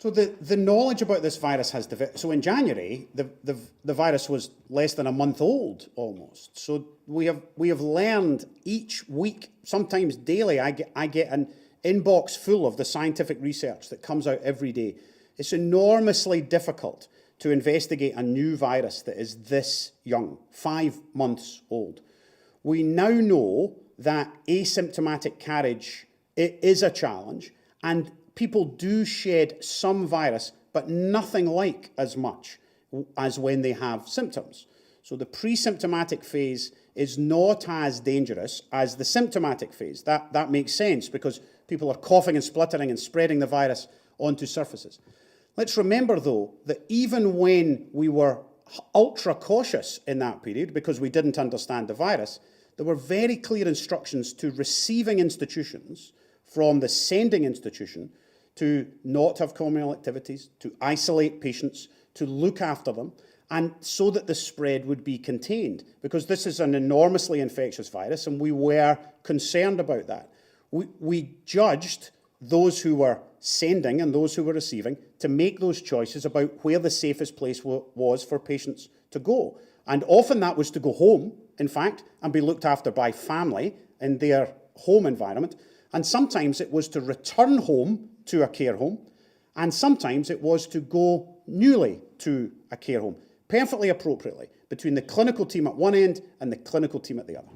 So the knowledge about this virus has developed. So in January, the virus was less than a month old almost. So we have learned each week, sometimes daily. I get an inbox full of the scientific research that comes out every day. It's enormously difficult to investigate a new virus that is this young, 5 months old. We now know that asymptomatic carriage is a challenge, and people do shed some virus, but nothing like as much as when they have symptoms. So the pre-symptomatic phase is not as dangerous as the symptomatic phase. That makes sense because people are coughing and spluttering and spreading the virus onto surfaces. Let's remember, though, that even when we were ultra cautious in that period because we didn't understand the virus, there were very clear instructions to receiving institutions from the sending institution to not have communal activities, to isolate patients, to look after them, and so that the spread would be contained, because this is an enormously infectious virus, and we were concerned about that. We judged those who were sending and those who were receiving to make those choices about where the safest place was for patients to go. And often that was to go home, in fact, and be looked after by family in their home environment. And sometimes it was to return home to a care home, and sometimes it was to go newly to a care home, perfectly appropriately, between the clinical team at one end and the clinical team at the other.